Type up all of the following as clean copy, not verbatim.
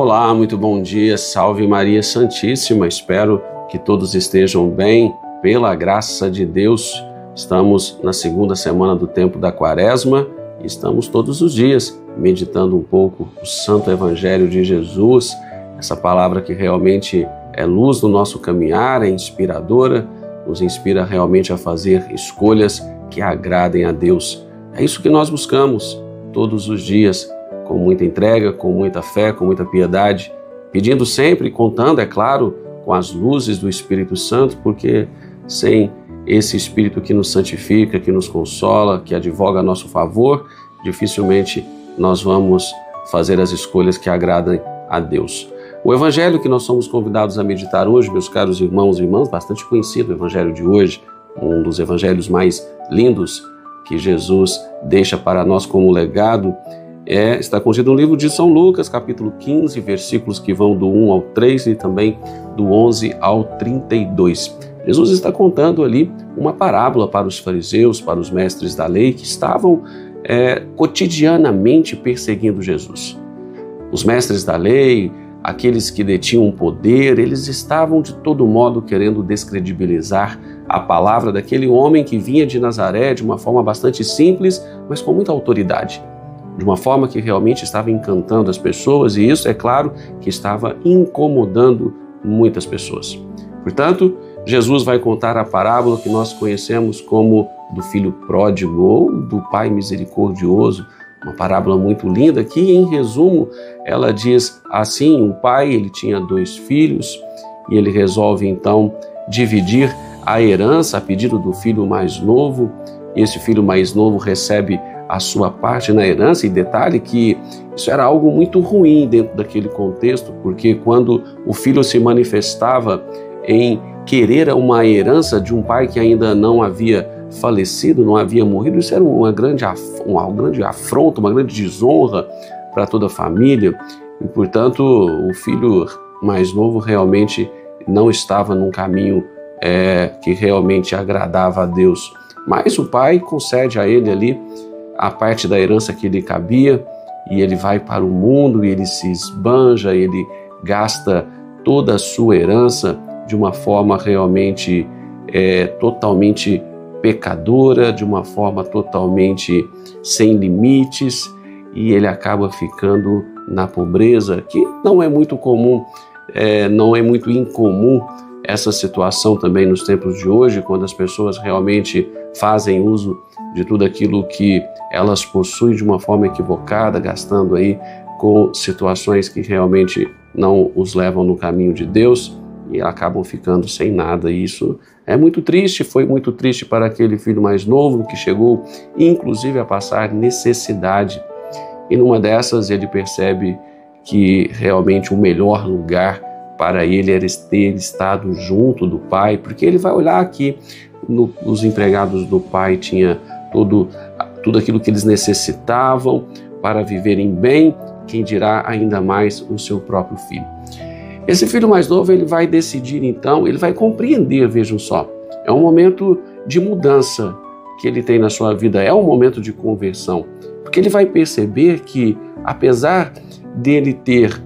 Olá, muito bom dia, salve Maria Santíssima, espero que todos estejam bem, pela graça de Deus. Estamos na segunda semana do tempo da Quaresma e estamos todos os dias meditando um pouco o Santo Evangelho de Jesus, essa palavra que realmente é luz no nosso caminhar, é inspiradora, nos inspira realmente a fazer escolhas que agradem a Deus. É isso que nós buscamos todos os dias, com muita entrega, com muita fé, com muita piedade, pedindo sempre, contando, é claro, com as luzes do Espírito Santo, porque sem esse Espírito que nos santifica, que nos consola, que advoga a nosso favor, dificilmente nós vamos fazer as escolhas que agradem a Deus. O Evangelho que nós somos convidados a meditar hoje, meus caros irmãos e irmãs, bastante conhecido o Evangelho de hoje, um dos evangelhos mais lindos que Jesus deixa para nós como legado, está contido no livro de São Lucas, capítulo 15, versículos que vão do 1 ao 3 e também do 11 ao 32. Jesus está contando ali uma parábola para os fariseus, para os mestres da lei, que estavam cotidianamente perseguindo Jesus. Os mestres da lei, aqueles que detinham poder, eles estavam de todo modo querendo descredibilizar a palavra daquele homem que vinha de Nazaré de uma forma bastante simples, mas com muita autoridade. De uma forma que realmente estava encantando as pessoas, e isso, é claro, que estava incomodando muitas pessoas. Portanto, Jesus vai contar a parábola que nós conhecemos como do filho pródigo ou do pai misericordioso, uma parábola muito linda que, em resumo, ela diz assim: um pai, ele tinha 2 filhos e ele resolve então dividir a herança a pedido do filho mais novo. Esse filho mais novo recebe a sua parte na herança, e detalhe que isso era algo muito ruim dentro daquele contexto, porque quando o filho se manifestava em querer uma herança de um pai que ainda não havia falecido, não havia morrido, isso era uma grande afronta, uma grande desonra para toda a família, e portanto o filho mais novo realmente não estava num caminho que realmente agradava a Deus. Mas o pai concede a ele ali a parte da herança que lhe cabia, e ele vai para o mundo, e ele se esbanja, ele gasta toda a sua herança de uma forma realmente totalmente pecadora, de uma forma totalmente sem limites, e ele acaba ficando na pobreza, que não é muito comum, não é muito incomum essa situação também nos tempos de hoje, quando as pessoas realmente fazem uso de tudo aquilo que elas possuem de uma forma equivocada, gastando aí com situações que realmente não os levam no caminho de Deus e acabam ficando sem nada. E isso é muito triste, foi muito triste para aquele filho mais novo que chegou inclusive a passar necessidade. E numa dessas ele percebe que realmente o melhor lugar para ele era ter estado junto do pai, porque ele vai olhar que os empregados do pai tinha tudo aquilo que eles necessitavam para viverem bem, quem dirá ainda mais o seu próprio filho. Esse filho mais novo, ele vai decidir então, ele vai compreender, vejam só, é um momento de mudança que ele tem na sua vida, é um momento de conversão, porque ele vai perceber que, apesar dele ter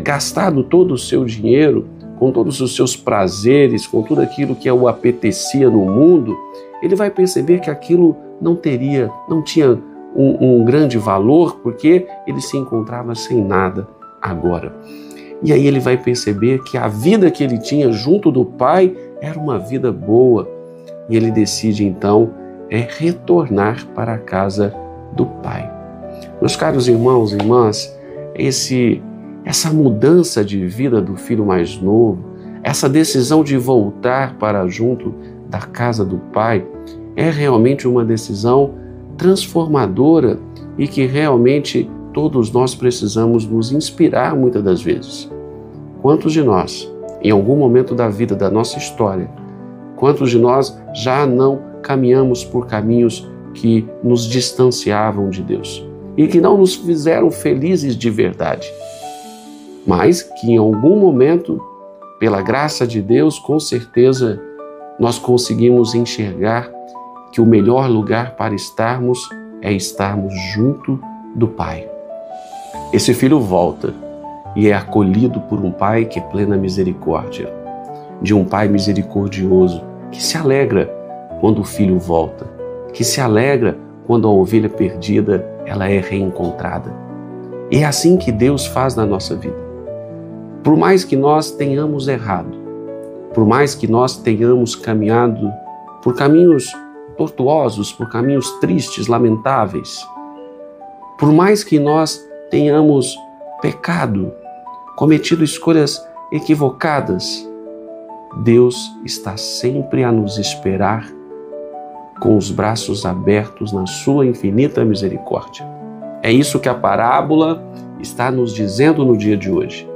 gastado todo o seu dinheiro, com todos os seus prazeres, com tudo aquilo que o apetecia no mundo, ele vai perceber que aquilo não tinha um grande valor, porque ele se encontrava sem nada agora. E aí ele vai perceber que a vida que ele tinha junto do pai era uma vida boa, e ele decide então retornar para a casa do pai. Meus caros irmãos e irmãs, essa mudança de vida do filho mais novo, essa decisão de voltar para junto da casa do pai, é realmente uma decisão transformadora e que realmente todos nós precisamos nos inspirar muitas das vezes. Quantos de nós, em algum momento da vida, da nossa história, quantos de nós já não caminhamos por caminhos que nos distanciavam de Deus e que não nos fizeram felizes de verdade, mas que em algum momento, pela graça de Deus, com certeza, nós conseguimos enxergar que o melhor lugar para estarmos é estarmos junto do Pai. Esse filho volta e é acolhido por um Pai que é plena misericórdia, de um Pai misericordioso, que se alegra quando o filho volta, que se alegra quando a ovelha perdida ela é reencontrada. E é assim que Deus faz na nossa vida. Por mais que nós tenhamos errado, por mais que nós tenhamos caminhado por caminhos tortuosos, por caminhos tristes, lamentáveis, por mais que nós tenhamos pecado, cometido escolhas equivocadas, Deus está sempre a nos esperar com os braços abertos na sua infinita misericórdia. É isso que a parábola está nos dizendo no dia de hoje.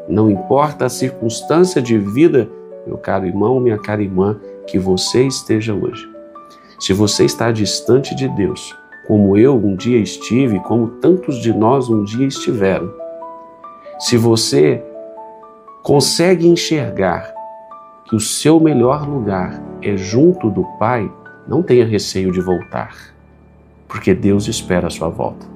Não importa a circunstância de vida, meu caro irmão, minha cara irmã, que você esteja hoje. Se você está distante de Deus, como eu um dia estive, como tantos de nós um dia estiveram, se você consegue enxergar que o seu melhor lugar é junto do Pai, não tenha receio de voltar, porque Deus espera a sua volta.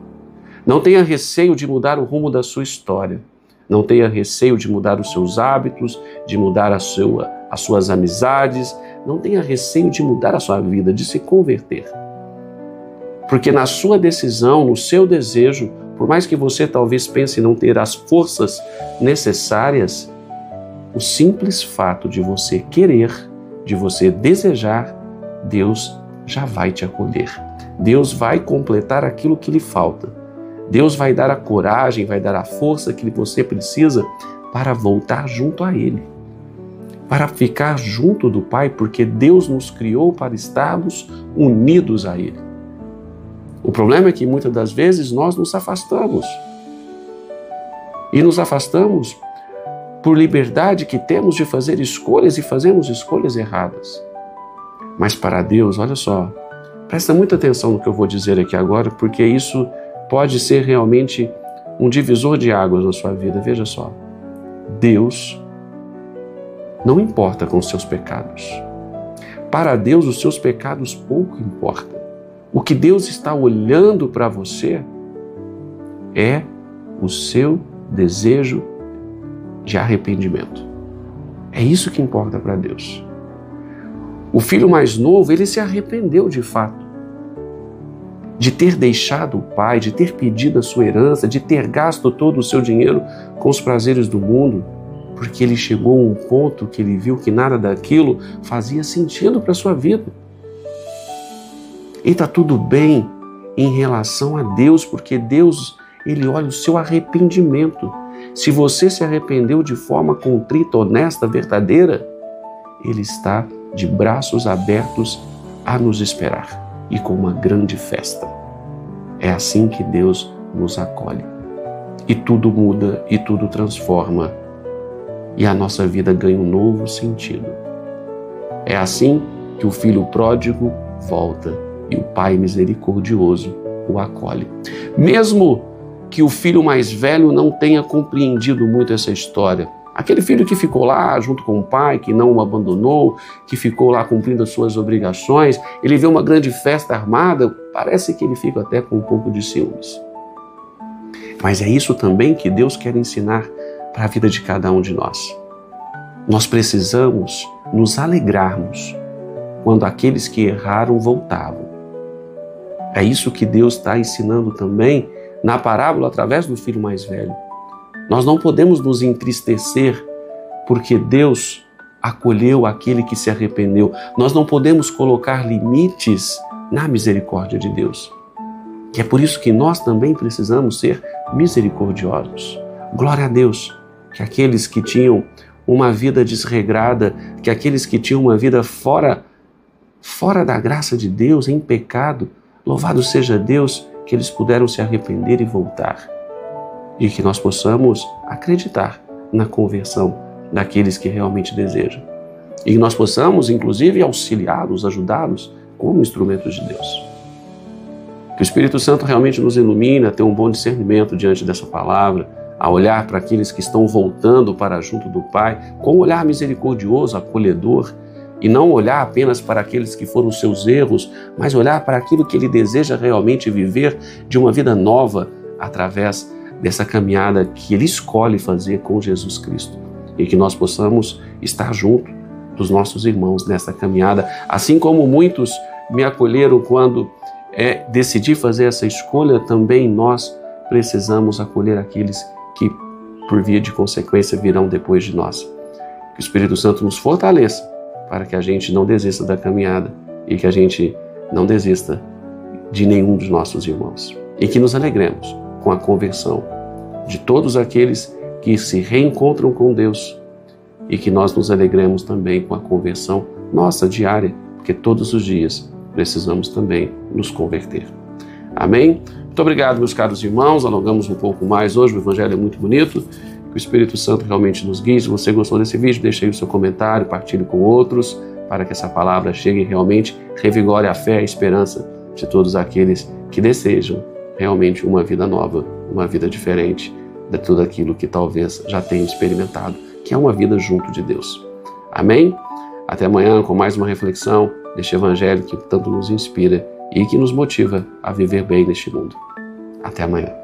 Não tenha receio de mudar o rumo da sua história. Não tenha receio de mudar os seus hábitos, de mudar as suas amizades. Não tenha receio de mudar a sua vida, de se converter. Porque na sua decisão, no seu desejo, por mais que você talvez pense não ter as forças necessárias, o simples fato de você querer, de você desejar, Deus já vai te acolher. Deus vai completar aquilo que lhe falta. Deus vai dar a coragem, vai dar a força que você precisa para voltar junto a Ele, para ficar junto do Pai, porque Deus nos criou para estarmos unidos a Ele. O problema é que muitas das vezes nós nos afastamos. E nos afastamos por liberdade que temos de fazer escolhas e fazemos escolhas erradas. Mas para Deus, olha só, presta muita atenção no que eu vou dizer aqui agora, porque isso pode ser realmente um divisor de águas na sua vida. Veja só, Deus não importa com os seus pecados. Para Deus, os seus pecados pouco importam. O que Deus está olhando para você é o seu desejo de arrependimento. É isso que importa para Deus. O filho mais novo, ele se arrependeu de fato de ter deixado o pai, de ter pedido a sua herança, de ter gasto todo o seu dinheiro com os prazeres do mundo, porque ele chegou a um ponto que ele viu que nada daquilo fazia sentido para a sua vida. E está tudo bem em relação a Deus, porque Deus, Ele olha o seu arrependimento. Se você se arrependeu de forma contrita, honesta, verdadeira, Ele está de braços abertos a nos esperar e com uma grande festa. É assim que Deus nos acolhe. E tudo muda e tudo transforma e a nossa vida ganha um novo sentido. É assim que o filho pródigo volta e o Pai misericordioso o acolhe. Mesmo que o filho mais velho não tenha compreendido muito essa história, aquele filho que ficou lá junto com o pai, que não o abandonou, que ficou lá cumprindo as suas obrigações, ele vê uma grande festa armada, parece que ele fica até com um pouco de ciúmes. Mas é isso também que Deus quer ensinar para a vida de cada um de nós. Nós precisamos nos alegrarmos quando aqueles que erraram voltavam. É isso que Deus está ensinando também na parábola através do filho mais velho. Nós não podemos nos entristecer porque Deus acolheu aquele que se arrependeu. Nós não podemos colocar limites na misericórdia de Deus. E é por isso que nós também precisamos ser misericordiosos. Glória a Deus, que aqueles que tinham uma vida desregrada, que aqueles que tinham uma vida fora da graça de Deus, em pecado, louvado seja Deus, que eles puderam se arrepender e voltar. E que nós possamos acreditar na conversão daqueles que realmente desejam. E que nós possamos, inclusive, auxiliá-los, ajudá-los como instrumentos de Deus. Que o Espírito Santo realmente nos ilumine a ter um bom discernimento diante dessa palavra, a olhar para aqueles que estão voltando para junto do Pai, com um olhar misericordioso, acolhedor, e não olhar apenas para aqueles que foram seus erros, mas olhar para aquilo que Ele deseja realmente viver de uma vida nova através dessa caminhada que Ele escolhe fazer com Jesus Cristo. E que nós possamos estar junto dos nossos irmãos nessa caminhada, assim como muitos me acolheram quando decidi fazer essa escolha, também nós precisamos acolher aqueles que, por via de consequência, virão depois de nós. Que o Espírito Santo nos fortaleça para que a gente não desista da caminhada e que a gente não desista de nenhum dos nossos irmãos. E que nos alegremos com a conversão de todos aqueles que se reencontram com Deus e que nós nos alegremos também com a conversão nossa diária, porque todos os dias precisamos também nos converter. Amém? Muito obrigado, meus caros irmãos. Alongamos um pouco mais hoje, o Evangelho é muito bonito. Que o Espírito Santo realmente nos guie. Se você gostou desse vídeo, deixe aí o seu comentário, partilhe com outros, para que essa palavra chegue e realmente revigore a fé e a esperança de todos aqueles que desejam realmente uma vida nova, uma vida diferente de tudo aquilo que talvez já tenham experimentado, que é uma vida junto de Deus. Amém? Até amanhã com mais uma reflexão deste Evangelho que tanto nos inspira e que nos motiva a viver bem neste mundo. Até amanhã.